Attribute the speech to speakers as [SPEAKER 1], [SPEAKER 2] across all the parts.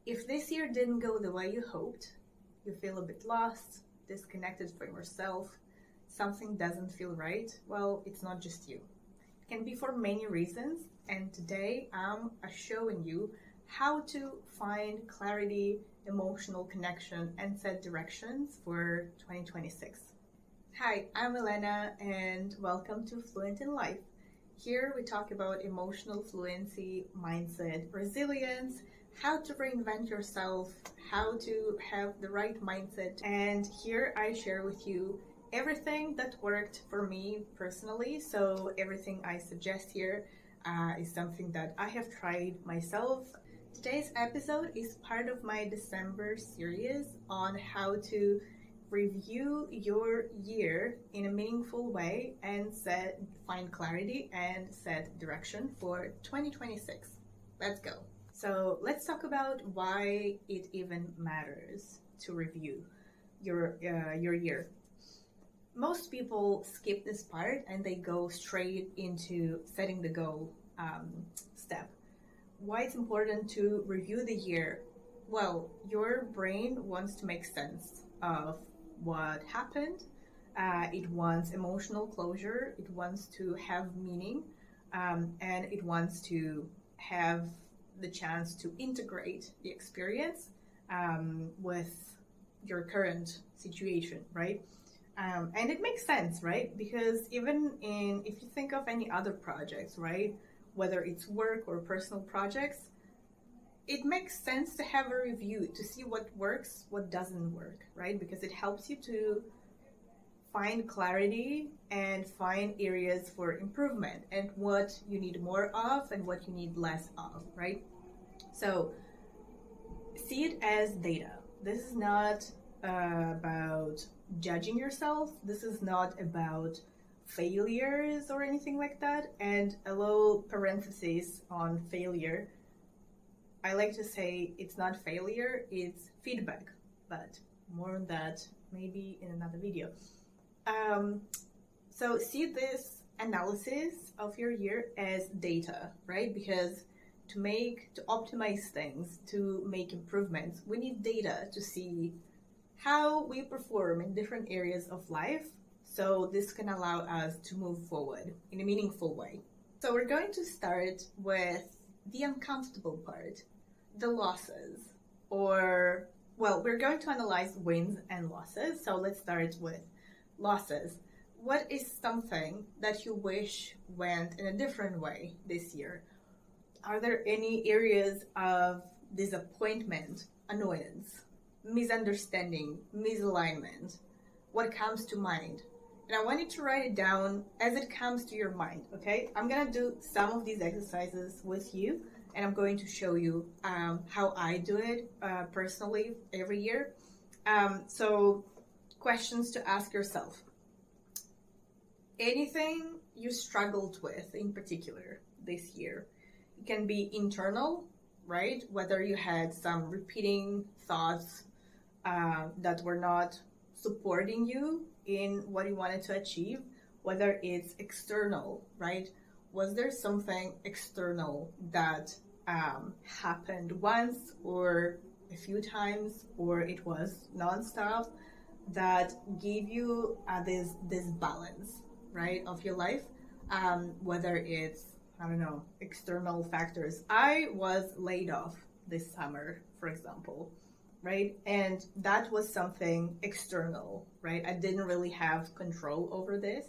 [SPEAKER 1] If this year didn't go the way you hoped, you feel a bit lost, disconnected from yourself, something doesn't feel right, well, it's not just you. It can be for many reasons, and today I'm showing you how to find clarity, emotional connection, and set directions for 2026. Hi, I'm Elena, and welcome to Fluent in Life. Here we talk about emotional fluency, mindset, resilience, how to reinvent yourself, how to have the right mindset. And here I share with you everything that worked for me personally. So everything I suggest here is something that I have tried myself. Today's episode is part of my December series on how to review your year in a meaningful way and find clarity and set direction for 2026. Let's go. So let's talk about why it even matters to review your year. Most people skip this part and they go straight into setting the goal step. Why it's important to review the year? Well, your brain wants to make sense of what happened. It wants emotional closure. It wants to have meaning, and it wants to have the chance to integrate the experience with your current situation, right? And it makes sense, right? Because if you think of any other projects, right, whether it's work or personal projects, it makes sense to have a review to see what works, what doesn't work, right? Because it helps you to find clarity and find areas for improvement and what you need more of and what you need less of, right? So see it as data. This is not about judging yourself. This is not about failures or anything like that. And a little parenthesis on failure. I like to say it's not failure, it's feedback, but more on that maybe in another video. So see this analysis of your year as data, right? Because to optimize things, to make improvements, we need data to see how we perform in different areas of life. So this can allow us to move forward in a meaningful way. So we're going to start with the uncomfortable part, the losses, we're going to analyze wins and losses. So let's start with losses. What is something that you wish went in a different way this year? Are there any areas of disappointment, annoyance, misunderstanding, misalignment? What comes to mind? And I want you to write it down as it comes to your mind, okay? I'm gonna do some of these exercises with you, and I'm going to show you how I do it personally every year. So questions to ask yourself. Anything you struggled with in particular this year? It can be internal, right? Whether you had some repeating thoughts that were not supporting you in what you wanted to achieve, whether it's external, right? Was there something external that happened once or a few times, or it was nonstop, that gave you this balance, right, of your life? Whether it's, I don't know, external factors. I was laid off this summer, for example, right? And that was something external, right? I didn't really have control over this.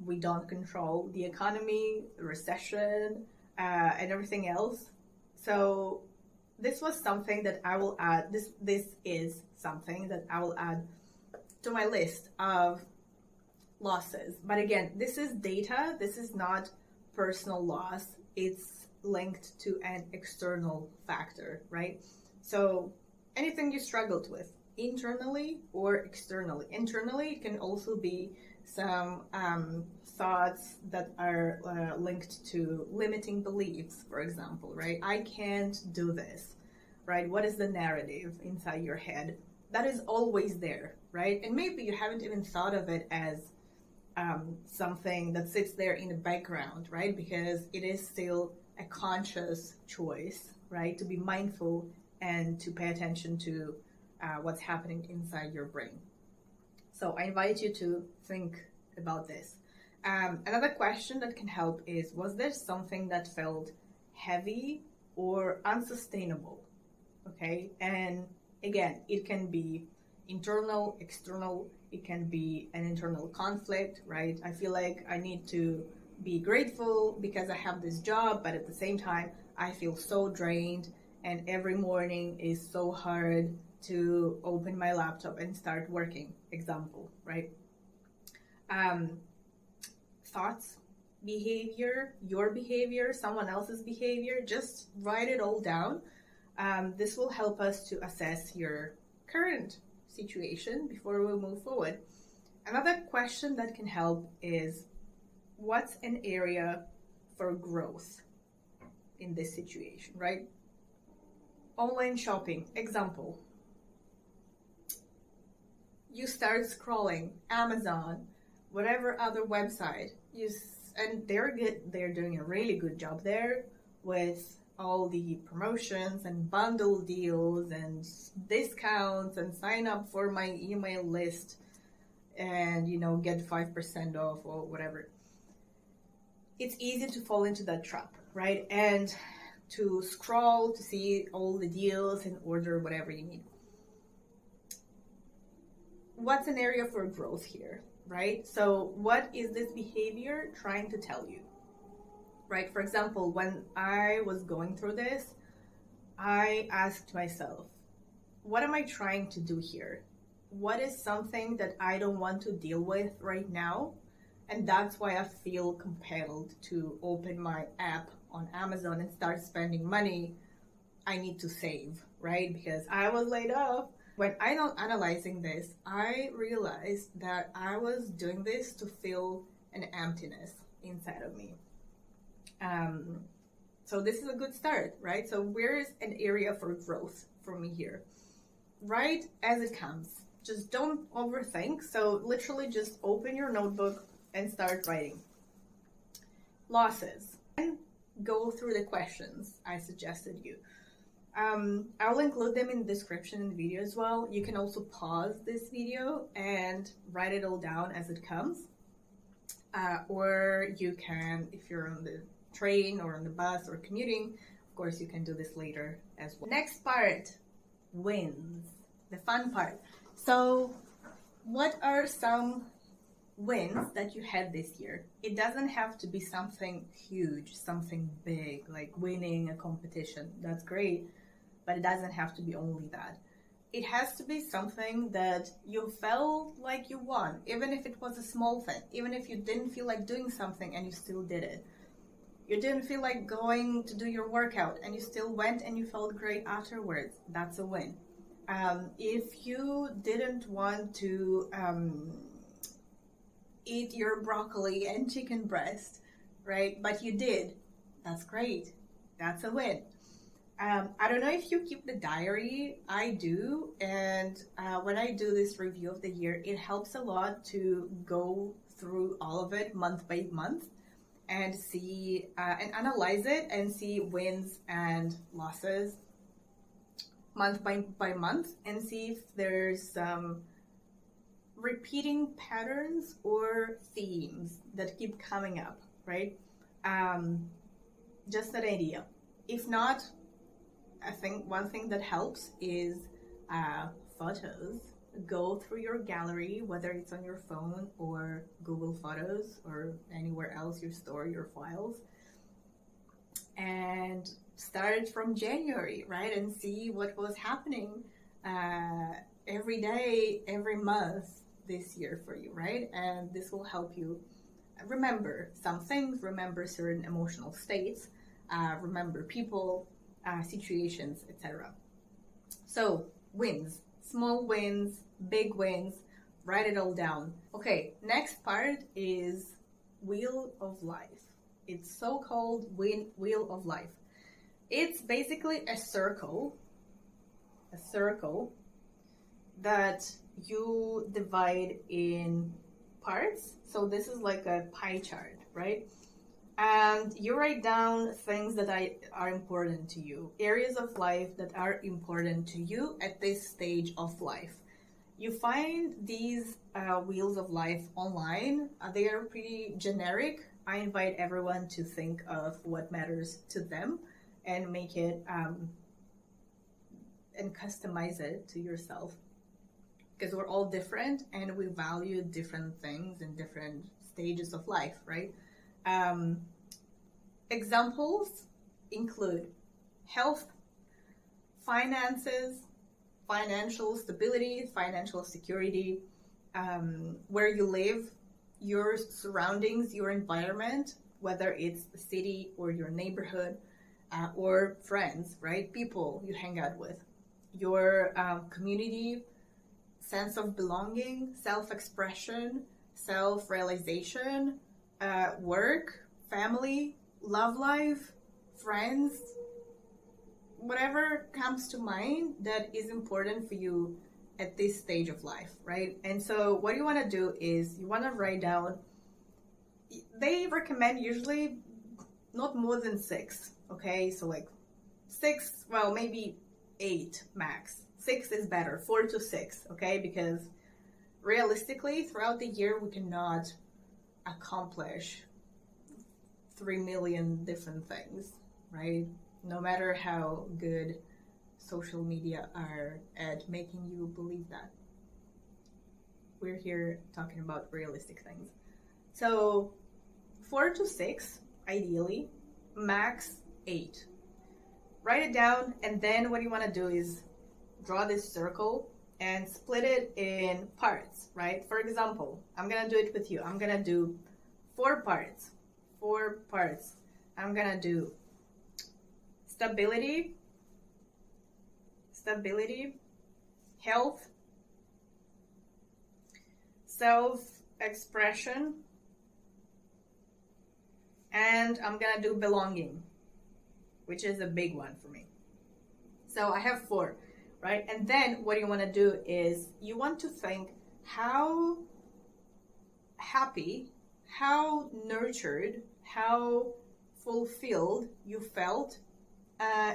[SPEAKER 1] We don't control the economy, the recession, and everything else. So this was something that I will add. This is something that I will add to my list of losses. But again, this is data. This is not personal loss. It's linked to an external factor, right? So anything you struggled with, internally or externally. Internally, it can also be some thoughts that are linked to limiting beliefs, for example, right? I can't do this, right? What is the narrative inside your head? That is always there, right? And maybe you haven't even thought of it as something that sits there in the background, right? Because it is still a conscious choice, right? To be mindful and to pay attention to what's happening inside your brain. So I invite you to think about this. Another question that can help is, was there something that felt heavy or unsustainable? Okay, and again, it can be internal, external, it can be an internal conflict, right? I feel like I need to be grateful because I have this job, but at the same time, I feel so drained, and every morning is so hard to open my laptop and start working, example, right? Thoughts, behavior, your behavior, someone else's behavior, just write it all down. This will help us to assess your current situation before we move forward. Another question that can help is, what's an area for growth in this situation, right? Online shopping, example. You start scrolling Amazon, whatever other website, and they're doing a really good job there with all the promotions and bundle deals and discounts and sign up for my email list and, get 5% off or whatever. It's easy to fall into that trap, right? And to scroll to see all the deals and order whatever you need. What's an area for growth here, right? So what is this behavior trying to tell you, right? For example, when I was going through this, I asked myself, what am I trying to do here? What is something that I don't want to deal with right now? And that's why I feel compelled to open my app on Amazon and start spending money. I need to save, right? Because I was laid off. When I was analyzing this, I realized that I was doing this to feel an emptiness inside of me. So this is a good start, right? So where is an area for growth for me here? Write as it comes. Just don't overthink. So literally just open your notebook and start writing. Losses. And go through the questions I suggested you. I'll include them in the description in the video as well. You can also pause this video and write it all down as it comes. Or you can, if you're on the train or on the bus or commuting, of course you can do this later as well. Next part, wins, the fun part. So what are some wins that you had this year? It doesn't have to be something huge, something big, like winning a competition. That's great, but it doesn't have to be only that. It has to be something that you felt like you won, even if it was a small thing, even if you didn't feel like doing something and you still did it. You didn't feel like going to do your workout and you still went and you felt great afterwards. That's a win. If you didn't want to eat your broccoli and chicken breast, right, but you did, that's great. That's a win. I don't know if you keep the diary. I do, and when I do this review of the year, it helps a lot to go through all of it month by month and see and analyze it and see wins and losses month by month and see if there's repeating patterns or themes that keep coming up, right? Just an idea. If not, I think one thing that helps is photos. Go through your gallery, whether it's on your phone or Google Photos or anywhere else you store your files, and start from January, right? And see what was happening every day, every month this year for you, right? And this will help you remember some things, remember certain emotional states, remember people, situations, etc. So wins, small wins, big wins, write it all down. Okay, next part is Wheel of Life. It's so-called Wheel of Life. It's basically a circle that you divide in parts. So this is like a pie chart, right? and you write down things that are important to you, areas of life that are important to you at this stage of life. You find these wheels of life online. They are pretty generic. I invite everyone to think of what matters to them and make it and customize it to yourself, because we're all different and we value different things in different stages of life, right? Examples include health, finances, financial stability, financial security, where you live, your surroundings, your environment, whether it's the city or your neighborhood, or friends, right? People you hang out with, your community, sense of belonging, self-expression, self-realization, work, family, love life, friends, whatever comes to mind that is important for you at this stage of life, right? And so what you want to do is you want to write down, they recommend usually not more than 6, okay? So like 6, well, maybe 8 max. 6 is better, 4 to 6, okay? Because realistically, throughout the year, we cannot accomplish 3 million different things, right? No matter how good social media are at making you believe that. We're here talking about realistic things. So 4 to 6, ideally, max 8. Write it down, and then what you want to do is draw this circle and split it in parts, right? For example, I'm gonna do it with you. I'm gonna do 4 parts. 4 parts. I'm gonna do stability, health, self-expression, and I'm gonna do belonging, which is a big one for me. So I have 4, right? And then what you want to do is you want to think how happy, how nurtured, how fulfilled you felt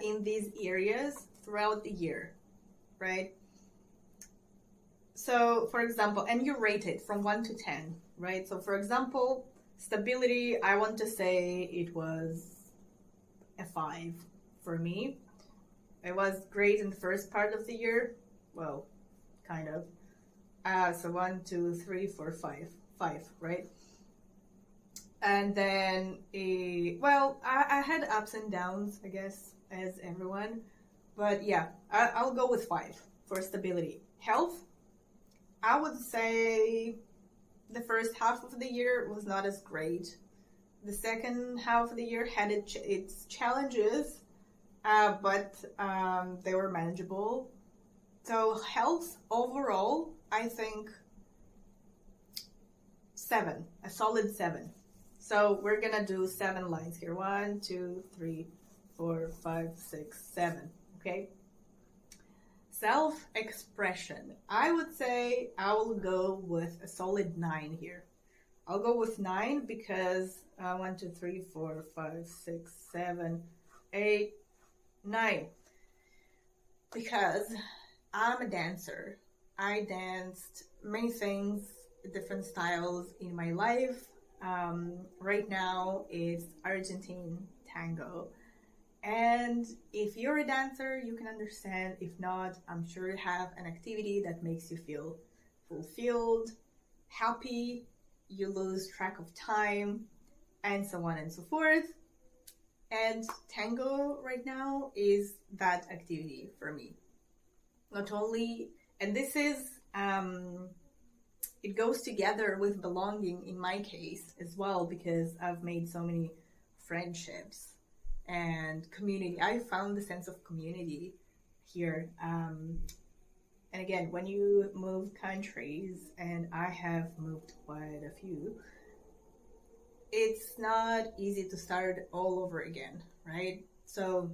[SPEAKER 1] in these areas throughout the year, right? So, for example, and you rate it from 1 to 10, right? So, for example, stability, I want to say it was a 5 for me. It was great in the first part of the year. Well, kind of. So 1, 2, 3, 4, 5. 5, right? And then, I had ups and downs, I guess, as everyone. But yeah, I'll go with 5 for stability. Health, I would say the first half of the year was not as great. The second half of the year had its challenges, but they were manageable. So health overall, I think 7, a solid 7. So we're gonna do 7 lines here. 1, 2, 3, 4, 5, 6, 7. Okay. Self-expression. I would say I will go with a solid 9 here. I'll go with 9 because 1, 2, 3, 4, 5, 6, 7, 8, 9. Because I'm a dancer. I danced many things, different styles in my life. Right now it's Argentine tango. And if you're a dancer, you can understand. If not, I'm sure you have an activity that makes you feel fulfilled, happy, you lose track of time, and so on and so forth. And tango right now is that activity for me. Not only, and this is, it goes together with belonging in my case as well, because I've made so many friendships and community. I found the sense of community here. And again, when you move countries, and I have moved quite a few, it's not easy to start all over again, right? So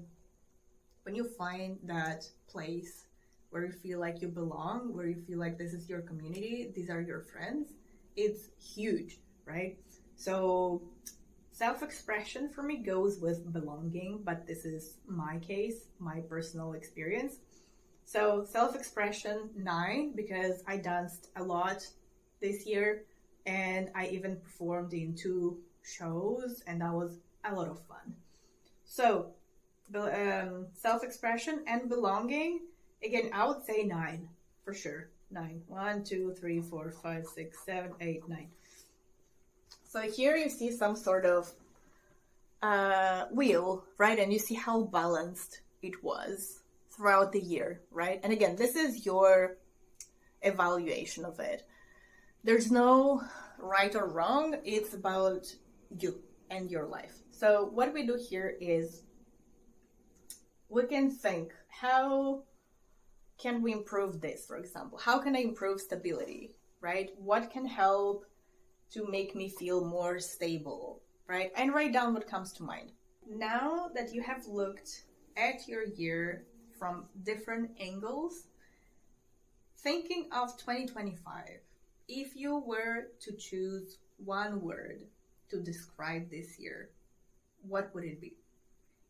[SPEAKER 1] when you find that place where you feel like you belong, where you feel like this is your community, these are your friends, it's huge, right? So Self-expression for me goes with belonging, but this is my case, my personal experience. So self-expression 9, because I danced a lot this year and I even performed in 2 shows and that was a lot of fun. So self-expression and belonging, again, I would say 9 for sure. 9. 1, 2, 3, 4, 5, 6, 7, 8, 9. So here you see some sort of wheel, right? And you see how balanced it was throughout the year, right? And again, this is your evaluation of it. There's no right or wrong. It's about you and your life. So what we do here is we can think, how can we improve this, for example? How can I improve stability, right? What can help to make me feel more stable, right? And write down what comes to mind. Now that you have looked at your year from different angles, thinking of 2025, if you were to choose one word to describe this year, what would it be?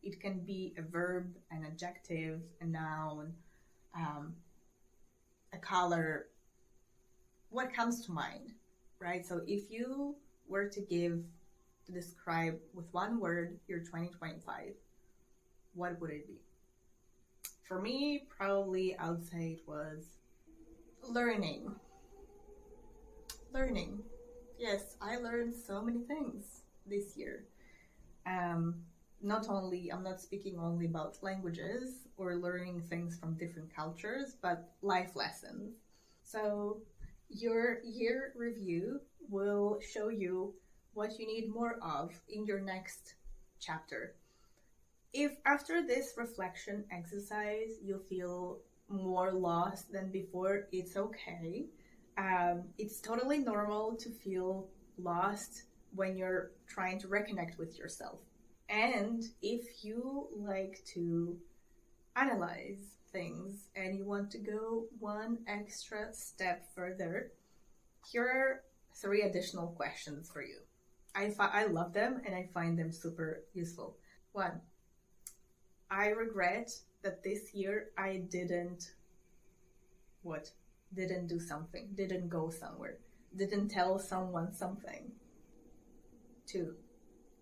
[SPEAKER 1] It can be a verb, an adjective, a noun, a color. What comes to mind, right? So if you were to describe with one word your 2025, what would it be? For me, probably I would say it was learning. Learning. Yes, I learned so many things this year. I'm not speaking only about languages or learning things from different cultures, but life lessons. So your year review will show you what you need more of in your next chapter. If after this reflection exercise you feel more lost than before, it's okay. It's totally normal to feel lost when you're trying to reconnect with yourself. And if you like to analyze things and you want to go one extra step further, here are 3 additional questions for you. I love them and I find them super useful. 1, I regret that this year I didn't do something, didn't go somewhere, didn't tell someone something. 2,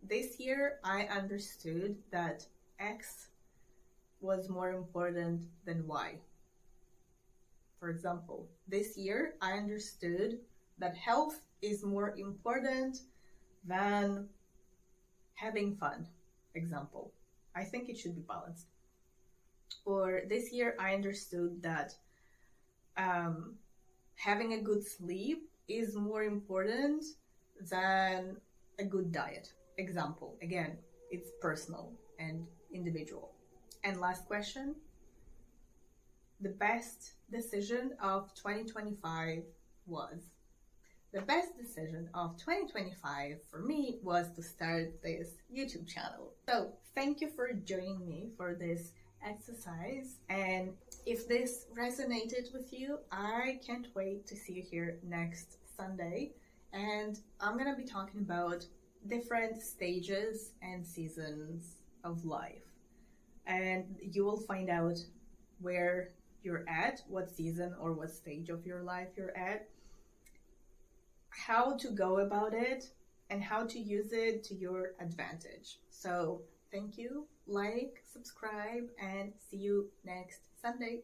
[SPEAKER 1] this year I understood that X was more important than Y. For example, this year I understood that health is more important than having fun. Example, I think it should be balanced. Or this year I understood that having a good sleep is more important than a good diet. Example, again, it's personal and individual. And last question, the best decision of 2025 was? The best decision of 2025 for me was to start this YouTube channel. So thank you for joining me for this exercise. And if this resonated with you, I can't wait to see you here next Sunday. And I'm gonna be talking about different stages and seasons of life. And you will find out where you're at, what season or what stage of your life you're at, how to go about it, and how to use it to your advantage. So thank you, like, subscribe, and see you next Sunday.